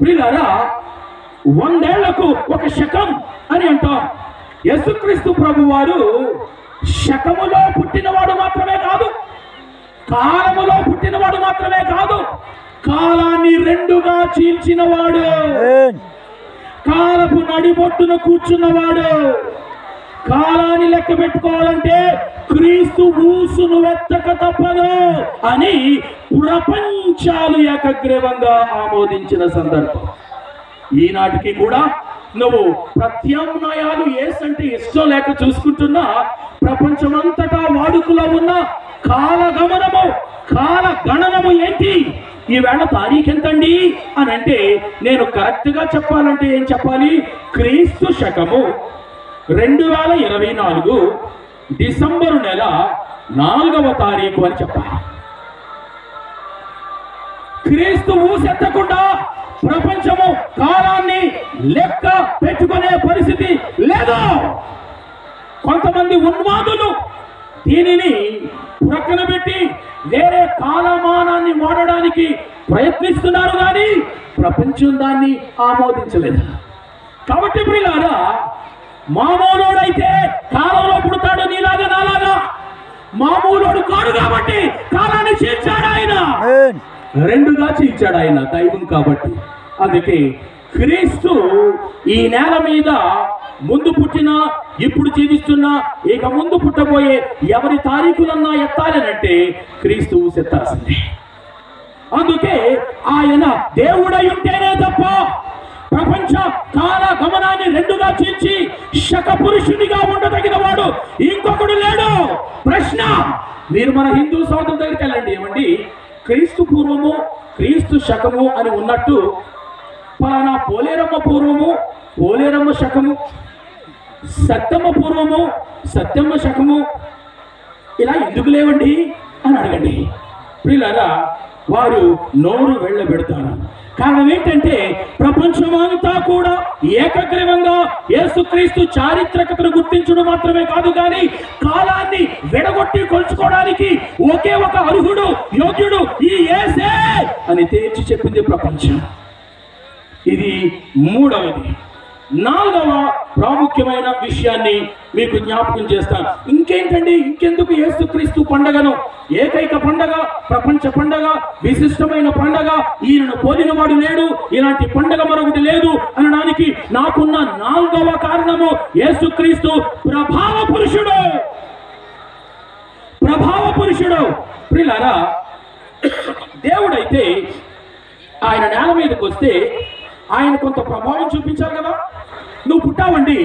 ప్రియులారా, 100 ఏళ్లకు ఒక శకం అని అంటాం. యేసుక్రీస్తు ప్రభువారు శకములో పుట్టినవాడు మాత్రమే కాదు, కాలములో పుట్టినవాడు మాత్రమే కాదు, కాలాన్ని రెండుగా చీల్చినవాడు, కాలపు నడిబొట్టున కూర్చున్నవాడు. కాలాన్ని లెక్క పెట్టుకోవాలంటే క్రీస్తు ఊసును వెత్తక తప్పదు అని ప్రపంచాలు ఏకగ్రీవంగా ఆమోదించిన సందర్భం. ఈనాటికి కూడా నువ్వు ప్రత్యామ్నాయాలు ఏసంటే ఇష్టం లేక చూసుకుంటున్నా ప్రపంచమంతటా వాడుకలో ఉన్న కాల గణనము ఏంటి, ఈవేళ తారీఖు ఎంతండి అని అంటే నేను కరెక్ట్గా చెప్పాలంటే ఏం చెప్పాలి? క్రీస్తు శకము 2024 డిసెంబరు నెల 4వ తారీఖు అని చెప్పాలి. క్రీస్తు ఊసెత్తకుండా ప్రపంచము కాలాన్ని లెక్క పెట్టుకునే పరిస్థితి లేదు. కొంతమంది ఉన్మాదులు దీనిని ప్రక్కన పెట్టి వేరే కాలమానాన్ని వాడడానికి ప్రయత్నిస్తున్నారు, కానీ ప్రపంచం దాన్ని ఆమోదించలేదు. కాబట్టి ప్రియులారా, మామూలుడైతే కాలంలో పుడతాడు, నీలాగా నాలాగా. మామూలుడు కాడు కాబట్టి కాలాన్ని చీల్చాడు ఆయన, రెండుగా చీల్చాడు ఆయన, దైవం కాబట్టి. అందుకే క్రీస్తు ఈ నేల మీద ముందు పుట్టిన, ఇప్పుడు జీవిస్తున్నా, ఇక ముందు పుట్టబోయే ఎవరి తారీఖులన్నా ఎత్తాలనంటే క్రీస్తు ఎత్తాల్సిందే. అందుకే ఆయన దేవుడై ఉంటేనే తప్ప ప్రపంచ కాల గమనాన్ని రెండుగా చీల్చి శక పురుషునిగా ఉండదగిన వాడు ఇంకొకడు లేడు. ప్రశ్న, మీరు మన హిందూ సోదరుల దగ్గరికి వెళ్ళండి, ఏమండి క్రీస్తు పూర్వము క్రీస్తు శకము అని ఉన్నట్టు పలానా పోలేరమ్మ పూర్వము పోలేరమ్మ శకము, సత్యమ్మ పూర్వము సత్యమ్మ శకము ఇలా ఎందుకు లేవండి అని అడగండి. ప్రియులారా, వారు నోరు వెళ్ళబెడతారు. కారణం ఏంటంటే ప్రపంచమంతా కూడా ఏకగ్రీవంగా యేసుక్రీస్తు చారిత్రకతను గుర్తించడం మాత్రమే కాదు, కానీ కాలాన్ని విడగొట్టి కొలుచుకోవడానికి ఒకే ఒక అర్హుడు, యోగ్యుడు ఈ యేసే అని తేల్చి చెప్పింది ప్రపంచం. ఇది మూడవది. 4వ ప్రాముఖ్యమైన విషయాన్ని మీకు జ్ఞాపకం చేస్తాను. ఇంకేంటండి, ఇంకెందుకు యేసుక్రీస్తు పండగను? ఏకైక పండగ, ప్రపంచ పండగ, విశిష్టమైన పండగ, ఈయనను పోలినవాడు లేడు, ఇలాంటి పండగ మరొకటి లేదు అనడానికి నాకున్న 4వ కారణము యేసుక్రీస్తు ప్రభావ పురుషుడు. ప్రభావ పురుషుడు. ప్రియులారా, దేవుడైతే ఆయన నేల మీదకి వస్తే ఆయన కొంత ప్రభావం చూపించాలి కదా. నువ్వు పుట్టావండి,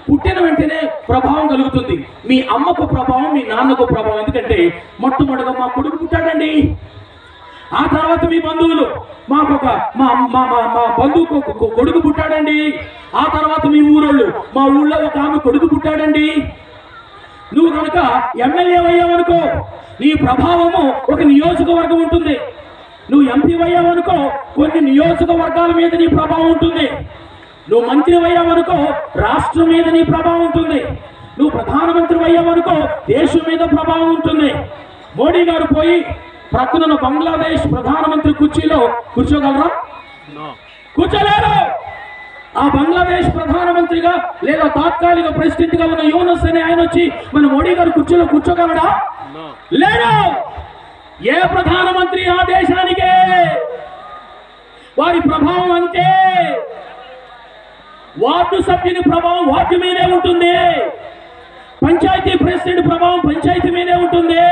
పుట్టిన వెంటనే ప్రభావం కలుగుతుంది. మీ అమ్మకు ప్రభావం, మీ నాన్నకు ప్రభావం. ఎందుకంటే మొట్టమొదటిగా మా కొడుకు పుట్టాడండి, ఆ తర్వాత మీ బంధువులు, మాకు ఒక మా బంధువుకు కొడుకు పుట్టాడండి, ఆ తర్వాత మీ ఊరోళ్ళు, మా ఊళ్ళో ఒక ఆమె కొడుకు పుట్టాడండి. నువ్వు కనుక ఎమ్మెల్యే అయ్యావనుకో, నీ ప్రభావము ఒక నియోజకవర్గం ఉంటుంది. నువ్వు ఎంపీ అయ్యావనుకో, కొన్ని నియోజకవర్గాల మీద నీ ప్రభావం ఉంటుంది. నువ్వు మంత్రి అయ్యావనుకో, రాష్ట్రం మీద నీ ప్రభావం ఉంటుంది. నువ్వు ప్రధానమంత్రి అయ్యావనుకో, దేశం మీద ప్రభావం ఉంటుంది. మోడీ గారు పోయి ప్రక్కన బంగ్లాదేశ్ ప్రధానమంత్రి కుర్చీలో కూర్చోగలరా? కూర్చోలేరు. ఆ బంగ్లాదేశ్ ప్రధానమంత్రిగా లేదా తాత్కాలిక ప్రెసిడెంట్ గా ఉన్న యూనస్ అనే ఆయన వచ్చి మన మోడీ గారు కుర్చీలో కూర్చోగలడా? లేడు. ఏ ప్రధానమంత్రి ఆ దేశానికే, వారి ప్రభావం అంతే. వార్డు సభ్యుని ప్రభావం వార్డు మీదే ఉంటుంది, పంచాయతీ ప్రెసిడెంట్ ప్రభావం పంచాయతీ మీదే ఉంటుంది.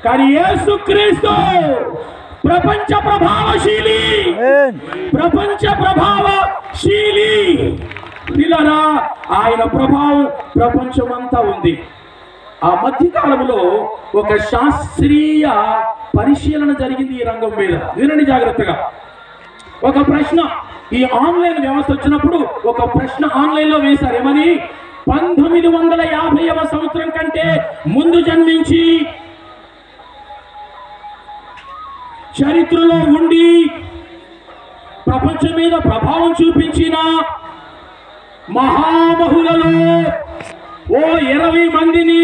కానీ యేసుక్రీస్తు ప్రపంచ ప్రభావశీలి, ప్రపంచ ప్రభావశీలి. పిల్లరా, ఆయన ప్రభావం ప్రపంచమంతా ఉంది. ఆ మధ్యకాలంలో ఒక శాస్త్రీయ పరిశీలన జరిగింది ఈ రంగం మీద. వినండి జాగ్రత్తగా. ఒక ప్రశ్న, ఈ ఆన్లైన్ వ్యవస్థ వచ్చినప్పుడు ఒక ప్రశ్న ఆన్లైన్లో వేశారు. ఏమని? 1950వ సంవత్సరం కంటే ముందు జన్మించి చరిత్రలో ఉండి ప్రపంచం మీద ప్రభావం చూపించిన మహామహులలో ఓ 20 మందిని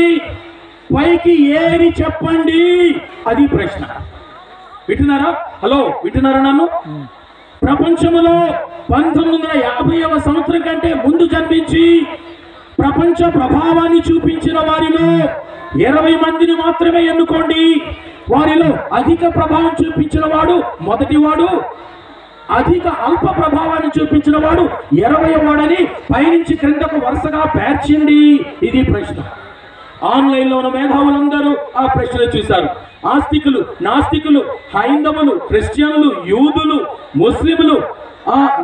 పైకి ఏరి చెప్పండి. అది ప్రశ్న. వింటున్నారా? హలో, వింటున్నారా? నన్ను ప్రపంచంలో 1950వ సంవత్సరం కంటే ముందు జన్మించి ప్రపంచ ప్రభావాన్ని చూపించిన వారిలో 20 మందిని మాత్రమే ఎన్నుకోండి. వారిలో అధిక ప్రభావం చూపించిన వాడు మొదటివాడు, అధిక అల్ప ప్రభావాన్ని చూపించిన వాడు 20వ వాడని పైనుంచి క్రిందకు వరుసగా పేర్చండి. ఇది ప్రశ్న. ఆన్లైన్లో ఉన్న మేధావులందరూ ఆ ప్రశ్నలు చూశారు. ఆస్తికులు, నాస్తికులు, హైందవులు, క్రిస్టియన్లు, యూదులు, ముస్లింలు,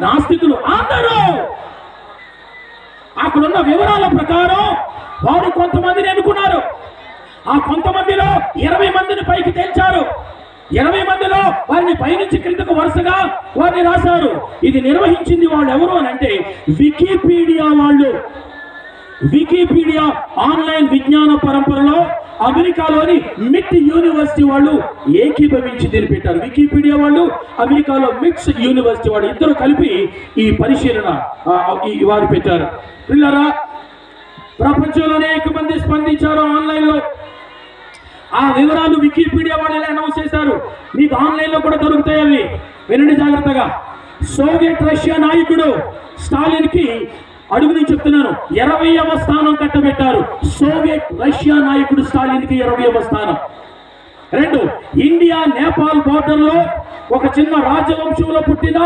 నాస్తికులు అందరూ అక్కడున్న వివరాల ప్రకారం వారు కొంతమందిని ఎన్నుకున్నారు. ఆ కొంతమందిలో 20 మందిని పైకి తేల్చారు. 20 మందిలో వారిని పైనుంచి క్రిందకు వరుసగా వారిని రాశారు. ఇది నిర్వహించింది వాళ్ళు ఎవరు అని అంటే వికీపీడియా వాళ్ళు. వికీపీడియా ఆన్లైన్ విజ్ఞాన పరంపరలో అమెరికాలోని మిట్ యూనివర్సిటీ వాళ్ళు ఏకీభవించి దీన్ని పెట్టారు. వికీపీడియా వాళ్ళు, అమెరికాలో మిట్స్ యూనివర్సిటీ వాళ్ళు ఇద్దరు కలిపి ఈ పరిశీలన వారు పెట్టారు. పిల్లరా, ప్రపంచంలో అనేక మంది స్పందించారు ఆన్లైన్లో. ఆ వివరాలు వికీపీడియా వాళ్ళు ఎలా అనౌన్స్ చేశారు, మీకు ఆన్లైన్లో కూడా దొరుకుతాయి. అవి వినండి జాగ్రత్తగా. సోవియట్ రష్యా నాయకుడు స్టాలిన్కి అడుగుని చెప్తున్నాను 20వ స్థానం కట్టబెట్టారు. సోవియట్ రష్యా నాయకుడు స్టాలిన్కి 20వ స్థానం. 2, ఇండియా నేపాల్ బోర్డర్లో ఒక చిన్న రాజవంశంలో పుట్టిన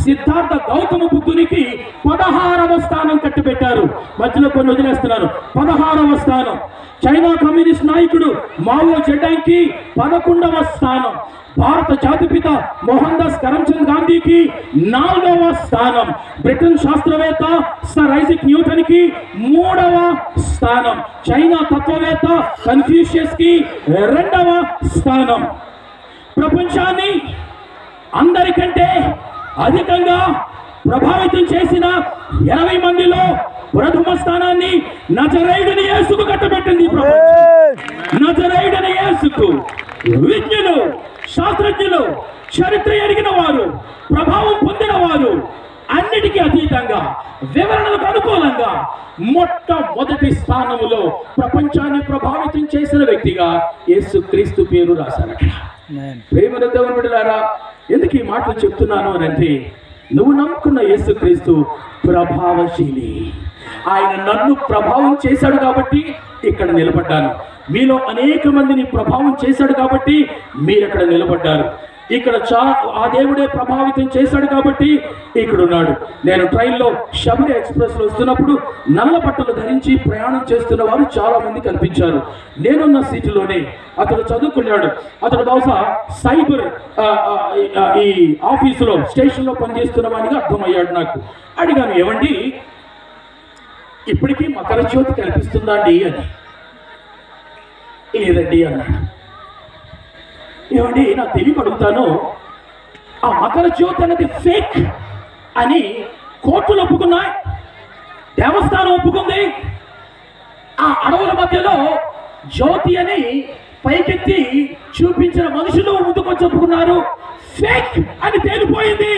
సిద్ధార్థ గౌతమ బుద్ధునికి 16వ స్థానం కట్టబెట్టారు. మధ్యలో కొన్ని వదిలేస్తున్నారు. 16వ స్థానం. చైనా కమ్యూనిస్ట్ నాయకుడు మావో జెడాంగ్కి 11వ స్థానం. భారత జాతిపిత మోహన్ దాస్ కరమ్చంద్ గాంధీకి 4వ స్థానం. బ్రిటన్ శాస్త్రవేత్త సర్ ఐజక్ న్యూటన్ కి 3వ స్థానం. చైనా తత్వవేత్త కన్ఫ్యూషియస్ కి 2వ స్థానం. ప్రపంచాన్ని అందరికంటే అధికంగా ప్రభావితం చేసిన 20 మందిలో ప్రథమ స్థానాన్ని నజరేయుడైన యేసుకు కట్టబెట్టింది ప్రపంచం. నజరేయుడైన యేసుకు విజ్ఞులు, శాస్త్రజ్ఞులు, చరిత్ర ఎరిగిన వారు, ప్రభావం పొందిన వారు, అన్నిటికీ అతీతంగా వివరణలకు అనుకూలంగా మొట్టమొదటి స్థానంలో ప్రపంచాన్ని ప్రభావితం చేసిన వ్యక్తిగా యేసుక్రీస్తు పేరు రాశారు. ప్రేమల దేవుని బిడ్డలారా, ఎందుకు ఈ మాటలు చెప్తున్నాను అని అంటే, నువ్వు నమ్ముకున్న యేసుక్రీస్తు ప్రభావశీలి. ఆయన నన్ను ప్రభావం చేశాడు కాబట్టి ఇక్కడ నిలబడ్డాను. మీలో అనేక మందిని ప్రభావం చేశాడు కాబట్టి మీరు అక్కడ నిలబడ్డారు. ఇక్కడ ఆ దేవుడే ప్రభావితం చేశాడు కాబట్టి ఇక్కడ ఉన్నాడు. నేను ట్రైన్లో శబరి ఎక్స్ప్రెస్లో వస్తున్నప్పుడు నల్ల బట్టలు ధరించి ప్రయాణం చేస్తున్న వారు చాలా మంది కనిపించారు. నేనున్న సీటులోనే అతడు చదువుకున్నాడు. అతడు బహుశా సైబర్ ఈ ఆఫీసులో స్టేషన్లో పనిచేస్తున్న వాడిగా అర్థమయ్యాడు. నాకు అడిగాను, ఏమండి ఇప్పటికీ మకర జ్యోతి కనిపిస్తుందా అండి అని. లేదండి అన్నాడు. ఏమండి నాకు తెలియక అడుగుతాను, ఆ మకర జ్యోతి అనేది ఫేక్ అని కోర్టులు ఒప్పుకున్నాయి, దేవస్థానం ఒప్పుకుంది. ఆ అడవుల మధ్యలో జ్యోతి అని పైకెత్తి చూపించిన మనుషులు ముందుకొచ్చి ఒప్పుకున్నారు. ఫేక్ అని తేలిపోయింది.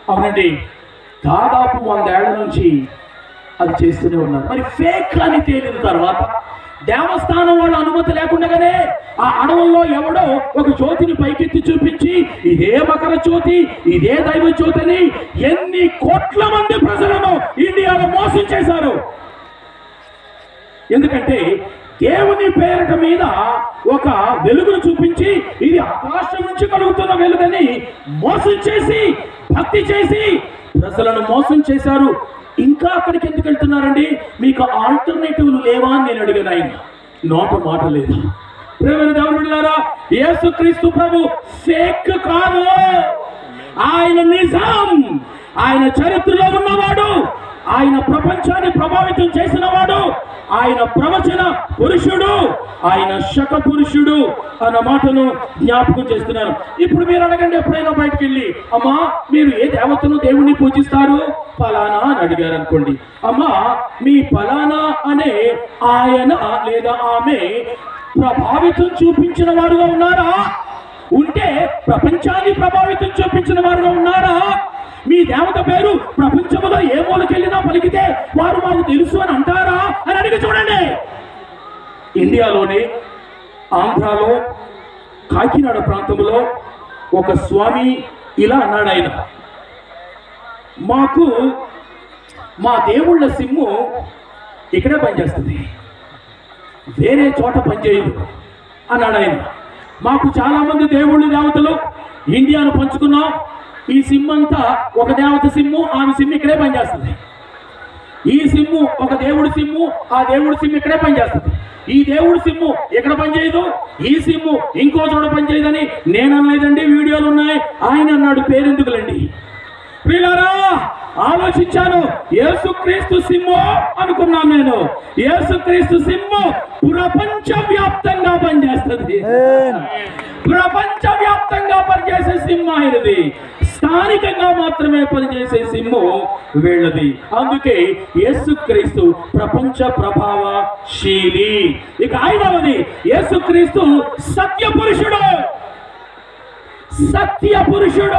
అవునండి, దాదాపు 100 ఏళ్ల నుంచి అది చేస్తూనే ఉన్నారు. మరి ఫేక్ అని తేలిన తర్వాత దేవస్థానం వాళ్ళ అనుమతి లేకుండానే ఆ అడవుల్లో ఎవడో ఒక జ్యోతిని పైకెత్తి చూపించి ఇదే మకర జ్యోతి, ఇదే దైవ జ్యోతి అని ఎన్ని కోట్ల మంది ప్రజలను ఇండియాలో మోసం చేశారు. ఎందుకంటే దేవుని పేరిట మీద ఒక వెలుగును చూపించి ఇది ఆకాశం నుంచి కలుగుతున్న వెలుగని మోసం చేసి, భక్తి చేసి ప్రజలను మోసం చేశారు. ఇంకా అక్కడికి ఎందుకు వెళ్తున్నారండి? మీకు ఆల్టర్నేటివ్లు లేవా అని నేను అడిగాను. ఆయన మాట లేదు. ప్రేమైన దేవుని బిడ్డలారా, యేసుక్రీస్తు ప్రభు ఫేక్ కాదు, ఆయన నిజం. ఆయన చరిత్రలో ఉన్నవాడు, ఆయన ప్రపంచాన్ని ప్రభావితం చేసిన వాడు, ఆయన ప్రవచన పురుషుడు, ఆయన శక పురుషుడు అన్న మాటను జ్ఞాపకం చేస్తున్నాను. ఇప్పుడు మీరు అడగండి, ఎప్పుడైనా బయటకు వెళ్ళి అమ్మా మీరు ఏ దేవతను దేవుణ్ణి పూజిస్తారు? ఫలానా అని అడిగారు అనుకోండి. అమ్మా మీ ఫలానా అనే ఆయన లేదా ఆమె ప్రభావితం చూపించిన వారుగా ఉన్నారా? ఉంటే ప్రపంచాన్ని ప్రభావితం చూపించిన వారుగా ఉన్నారా? మీ దేవత పేరు ప్రపంచంలో ఏ మూలకెళ్ళినా పలికితే వారు మాకు తెలుసు అని అంటారా అని అడిగి చూడండి. ఇండియాలోనే ఆంధ్రాలో కాకినాడ ప్రాంతంలో ఒక స్వామి ఇలా అన్నాడు ఆయన, మాకు మా దేవుళ్ళ సిమ్ము ఇక్కడే పనిచేస్తుంది, వేరే చోట పనిచేయదు అన్నాడు ఆయన. మాకు చాలామంది దేవుళ్ళు దేవతలు ఇండియాను పంచుకున్నాం, ఈ సిమ్ అంతా ఒక దేవత సిమ్ము, ఆమె సిమ్ ఇక్కడే పనిచేస్తుంది. ఈ సిమ్ము ఒక దేవుడి సిమ్ము, ఆ దేవుడి సిమ్ ఇక్కడే పనిచేస్తుంది. ఈ దేవుడి సిమ్ము ఎక్కడ పనిచేయదు, ఈ సిమ్ము ఇంకో చోట పనిచేయదని నేను అనలేదండి, వీడియోలు ఉన్నాయి. ఆయన అన్నాడు, పేరెందుకులండి. ప్రియులారా, ఆలోచించాను, యేసుక్రీస్తు సిమ్ము అనుకున్నాను నేను. యేసుక్రీస్తు సిమ్ము ప్రపంచవ్యాప్తంగా పనిచేస్తుంది, ప్రపంచవ్యాప్తంగా పనిచేసే సిమ్ ఆయనది, స్థానికంగా మాత్రమే పనిచేసే సిమ్ము వీళ్ళది. అందుకే యేసుక్రీస్తు ప్రపంచ ప్రభావశీలి. ఇక ఐదవది, యేసుక్రీస్తు సత్య పురుషుడు. సత్య పురుషుడు.